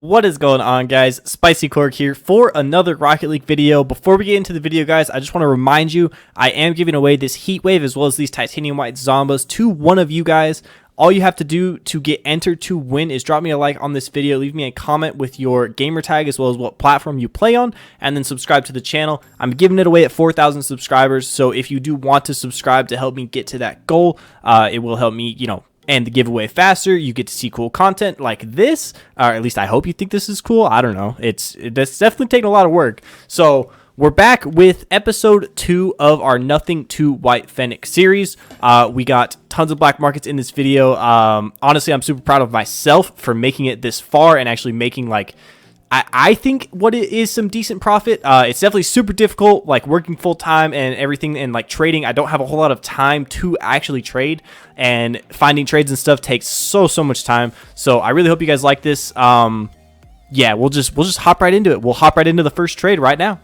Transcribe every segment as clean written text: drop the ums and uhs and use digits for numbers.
What is going on, guys? Spicy Corg here for another Rocket League video. Before we get into the video, guys, I just want to remind you I am giving away this heat wave as well as these titanium white zombas to one of you guys. All you have to do to get entered to win is drop me a like on this video, leave me a comment with your gamer tag as well as what platform you play on, and then subscribe to the channel. I'm giving it away at 4,000 subscribers, so if you do want to subscribe to help me get to that goal, it will help me, and the giveaway faster. You get to see cool content like this, or at least I hope you think this is cool. I don't know. That's definitely taking a lot of work. So we're back with episode 2 of our Nothing to White Fennec series. We got tons of black markets in this video. Honestly, I'm super proud of myself for making it this far and actually making I think what it is some decent profit. It's definitely super difficult, like working full time and everything, and like trading. I don't have a whole lot of time to actually trade, and finding trades and stuff takes so much time. So I really hope you guys like this. Yeah, we'll just hop right into it. We'll hop right into the first trade right now.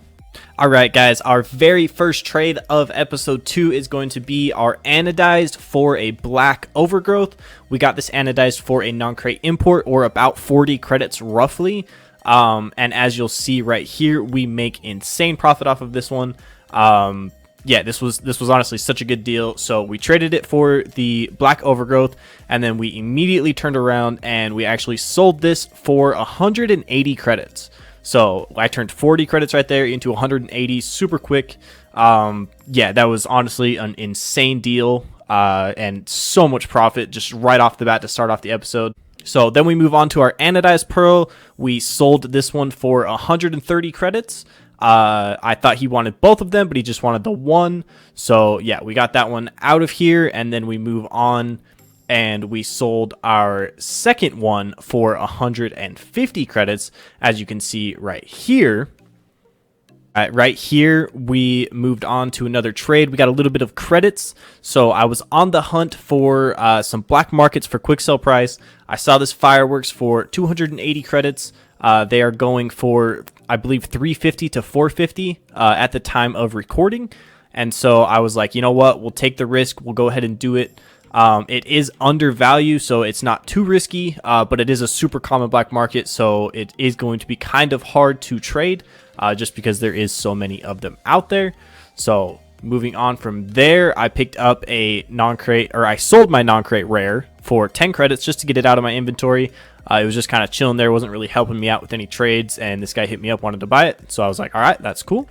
All right, guys, our very first trade of episode 2 is going to be our anodized for a black overgrowth. We got this anodized for a non-crate import, or about 40 credits roughly. And as you'll see right here, we make insane profit off of this one. Yeah, this was honestly such a good deal. So we traded it for the black overgrowth, and then we immediately turned around and we actually sold this for 180 credits. So I turned 40 credits right there into 180 super quick. Yeah, that was honestly an insane deal, and so much profit just right off the bat to start off the episode. So then we move on to our anodized pearl. We sold this one for 130 credits. I thought he wanted both of them, but he just wanted the one. So yeah, we got that one out of here, and then we move on and we sold our second one for 150 credits, as you can see right here. Right here, we moved on to another trade. We got a little bit of credits. So I was on the hunt for some black markets for quick sell price. I saw this fireworks for 280 credits. They are going for, I believe, 350 to 450 at the time of recording. And so I was like, you know what? We'll take the risk. We'll go ahead and do it. It is undervalued, so it's not too risky, but it is a super common black market, so it is going to be kind of hard to trade, just because there is so many of them out there. So moving on from there, I picked up a non-crate, or I sold my non-crate rare for 10 credits just to get it out of my inventory. It was just kind of chilling there, wasn't really helping me out with any trades, and this guy hit me up, wanted to buy it, so I was like, all right, that's cool.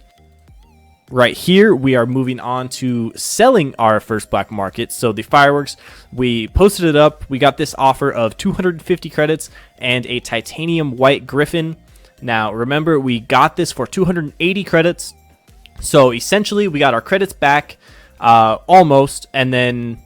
Right here, we are moving on to selling our first black market. So the fireworks, we posted it up. We got this offer of 250 credits and a titanium white griffin. Now, remember, we got this for 280 credits. So essentially, we got our credits back almost. And then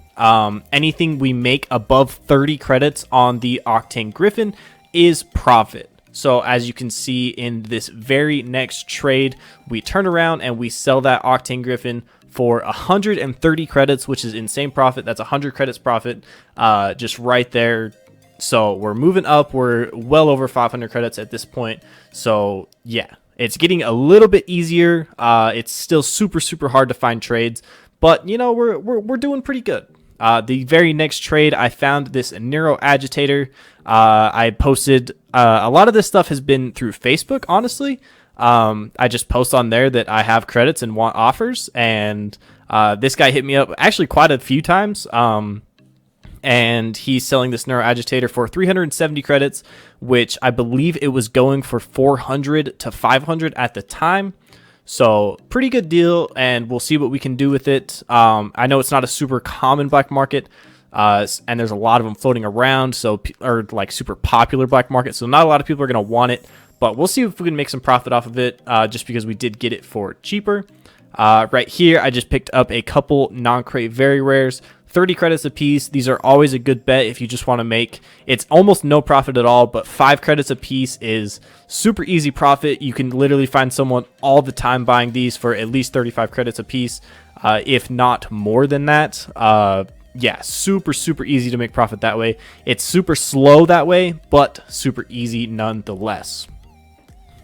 anything we make above 30 credits on the octane griffin is profit. So as you can see in this very next trade, we turn around and we sell that octane griffin for 130 credits, which is insane profit. That's 100 credits profit, just right there. So we're moving up. We're well over 500 credits at this point. So yeah, it's getting a little bit easier. It's still super hard to find trades, but you know, we're doing pretty good. The very next trade, I found this Neuro-agitator. I posted a lot of this stuff has been through Facebook, honestly. I just post on there that I have credits and want offers, and this guy hit me up actually quite a few times. And he's selling this Neuro-agitator for 370 credits, which I believe it was going for 400 to 500 at the time. So pretty good deal, and we'll see what we can do with it. I know it's not a super common black market, and there's a lot of them floating around, or like super popular black market, so not a lot of people are going to want it, but we'll see if we can make some profit off of it, just because we did get it for cheaper. Right here, I just picked up a couple non-crate very rares, 30 credits a piece. These are always a good bet if you just want to make, it's almost no profit at all, but 5 credits a piece is super easy profit. You can literally find someone all the time buying these for at least 35 credits a piece, if not more than that. Yeah, super easy to make profit that way. It's super slow that way, but super easy nonetheless.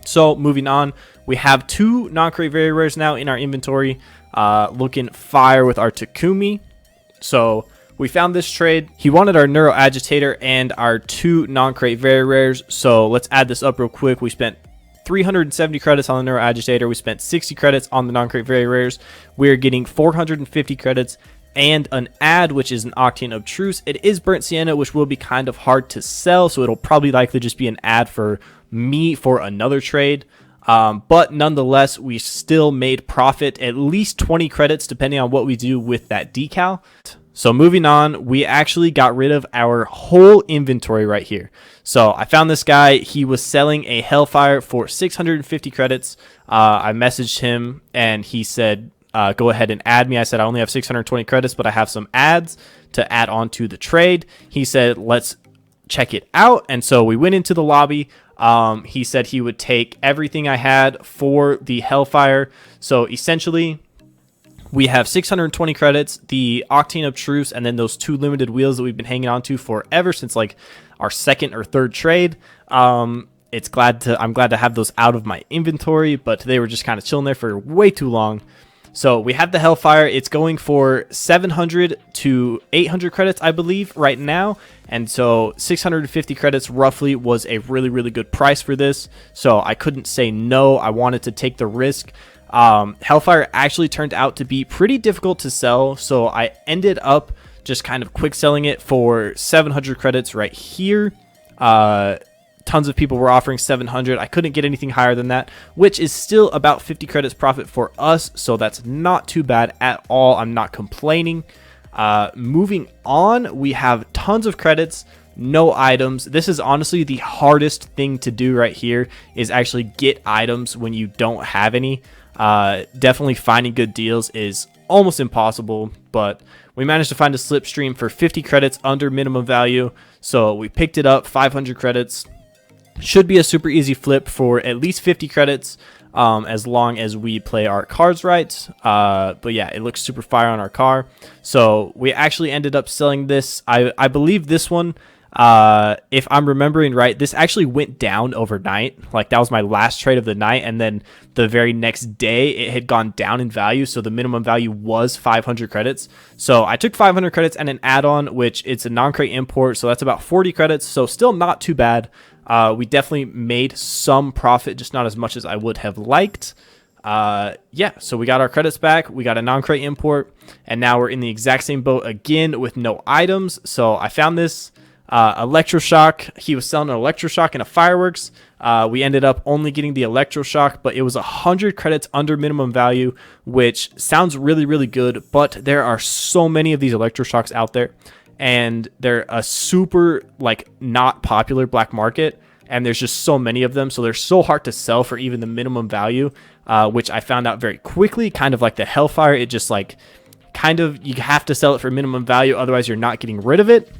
So moving on, we have 2 non-crate very rares now in our inventory, looking fire with our Takumi. So we found this trade. He wanted our Neuro-agitator and our 2 non-crate very rares. So let's add this up real quick. We spent 370 credits on the Neuro-agitator. We spent 60 credits on the non-crate very rares. We're getting 450 credits and an ad, which is an octane of truce. It is burnt sienna, which will be kind of hard to sell, so it'll probably likely just be an ad for me for another trade. But nonetheless, we still made profit, at least 20 credits depending on what we do with that decal. So moving on, we actually got rid of our whole inventory right here. So I found this guy. He was selling a Hellfire for 650 credits. I messaged him and he said, go ahead and add me. I said, I only have 620 credits, but I have some ads to add on to the trade. He said, let's check it out. And so we went into the lobby. He said he would take everything I had for the Hellfire. So essentially, we have 620 credits, the octane of truce, and then those 2 limited wheels that we've been hanging on to forever since like our 2nd or 3rd trade. I'm glad to have those out of my inventory, but they were just kind of chilling there for way too long. So we have the Hellfire. It's going for 700 to 800 credits, I believe, right now. And so 650 credits roughly was a really, really good price for this. So I couldn't say no. I wanted to take the risk. Hellfire actually turned out to be pretty difficult to sell. So I ended up just kind of quick selling it for 700 credits right here. Tons of people were offering 700. I couldn't get anything higher than that, which is still about 50 credits profit for us. So that's not too bad at all. I'm not complaining. Moving on, we have tons of credits, no items. This is honestly the hardest thing to do right here, is actually get items when you don't have any. Definitely finding good deals is almost impossible, but we managed to find a Slipstream for 50 credits under minimum value. So we picked it up, 500 credits. Should be a super easy flip for at least 50 credits, as long as we play our cards right. But yeah, it looks super fire on our car. So we actually ended up selling this. I believe this one, if I'm remembering right, this actually went down overnight. Like, that was my last trade of the night, and then the very next day it had gone down in value. So the minimum value was 500 credits. So I took 500 credits and an add-on, which it's a non-crate import. So that's about 40 credits. So still not too bad. We definitely made some profit, just not as much as I would have liked. Yeah, so we got our credits back. We got a non-crate import, and now we're in the exact same boat again with no items. So I found this Electroshock. He was selling an Electroshock and a fireworks. We ended up only getting the Electroshock, but it was 100 credits under minimum value, which sounds really, really good. But there are so many of these Electroshocks out there, and they're a super, like, not popular black market, and there's just so many of them, so they're so hard to sell for even the minimum value, which I found out very quickly. Kind of like the Hellfire, it just, like, kind of, you have to sell it for minimum value, otherwise you're not getting rid of it.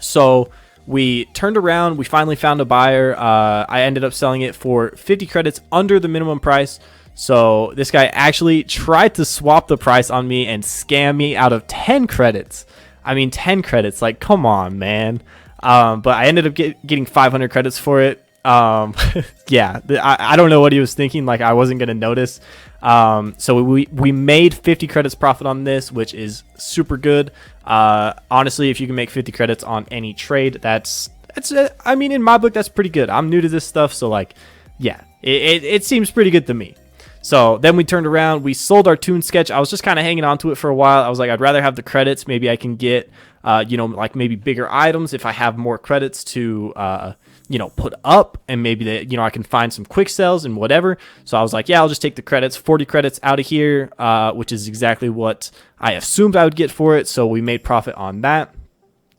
So we turned around, we finally found a buyer. I ended up selling it for 50 credits under the minimum price. So this guy actually tried to swap the price on me and scam me out of 10 credits. I mean, 10 credits, like, come on, man. But I ended up getting 500 credits for it. Yeah, I don't know what he was thinking. Like, I wasn't going to notice. So we made 50 credits profit on this, which is super good. Honestly, if you can make 50 credits on any trade, that's I mean, in my book, that's pretty good. I'm new to this stuff, so, like, yeah, it seems pretty good to me. So then we turned around, we sold our Toon Sketch. I was just kind of hanging on to it for a while. I was like, I'd rather have the credits. Maybe I can get, you know, like maybe bigger items if I have more credits to, you know, put up, and maybe that, you know, I can find some quick sales and whatever. So I was like, yeah, I'll just take the credits, 40 credits out of here, which is exactly what I assumed I would get for it. So we made profit on that.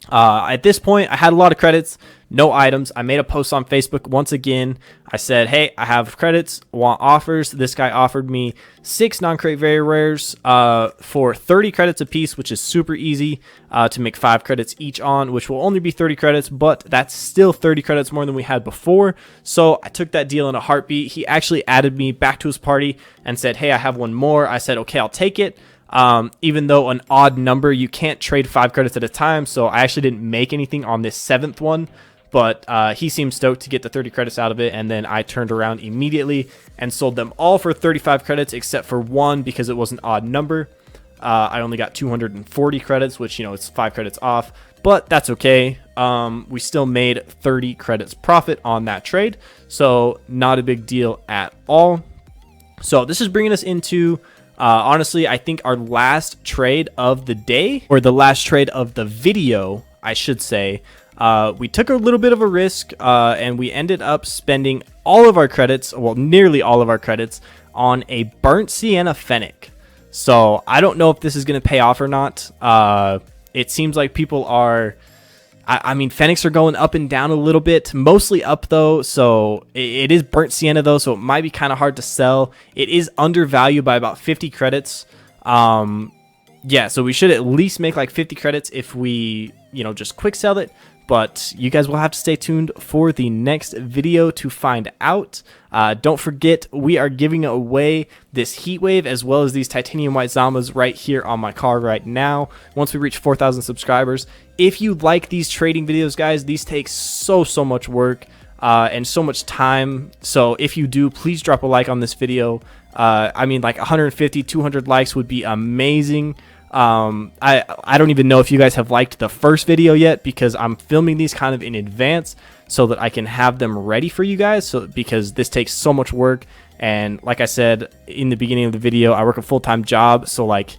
At this point, I had a lot of credits, no items. I made a post on Facebook once again. I said, hey, I have credits, want offers. This guy offered me 6 non-crate very rares for 30 credits a piece, which is super easy to make 5 credits each on, which will only be 30 credits, but that's still 30 credits more than we had before. So I took that deal in a heartbeat. He actually added me back to his party and said, hey, I have one more. I said, okay, I'll take it. Even though an odd number, you can't trade 5 credits at a time, so I actually didn't make anything on this 7th one, but he seemed stoked to get the 30 credits out of it, and then I turned around immediately and sold them all for 35 credits except for one because it was an odd number. I only got 240 credits, which, you know, it's 5 credits off, but that's okay. We still made 30 credits profit on that trade, so not a big deal at all. So this is bringing us into, honestly, I think our last trade of the day, or the last trade of the video, I should say. We took a little bit of a risk, and we ended up spending all of our credits, well, nearly all of our credits, on a burnt sienna fennec. So I don't know if this is going to pay off or not. It seems like people are, I mean, fennecs are going up and down a little bit, mostly up though. So it is burnt sienna though, so it might be kind of hard to sell. It is undervalued by about 50 credits. Yeah, so we should at least make like 50 credits if we, you know, just quick sell it. But you guys will have to stay tuned for the next video to find out. Don't forget, we are giving away this heat wave as well as these titanium white zombas right here on my card right now once we reach 4,000 subscribers. If you like these trading videos, guys, these take so much work and so much time. So if you do, please drop a like on this video. I mean, like 150, 200 likes would be amazing. I don't even know if you guys have liked the first video yet, because I'm filming these kind of in advance so that I can have them ready for you guys, so because this takes so much work. And like I said in the beginning of the video, I work a full-time job, so like,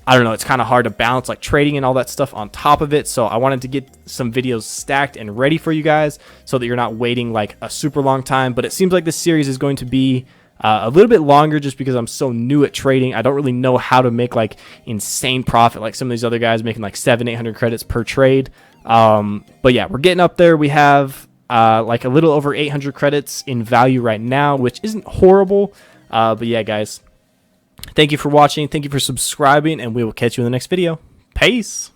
I don't know, it's kind of hard to balance like trading and all that stuff on top of it. So I wanted to get some videos stacked and ready for you guys so that you're not waiting like a super long time. But it seems like this series is going to be a little bit longer just because I'm so new at trading. I don't really know how to make like insane profit like some of these other guys making like 700-800 credits per trade. But yeah, we're getting up there. We have like a little over 800 credits in value right now, which isn't horrible. But yeah, guys, thank you for watching. Thank you for subscribing, and we will catch you in the next video. Peace.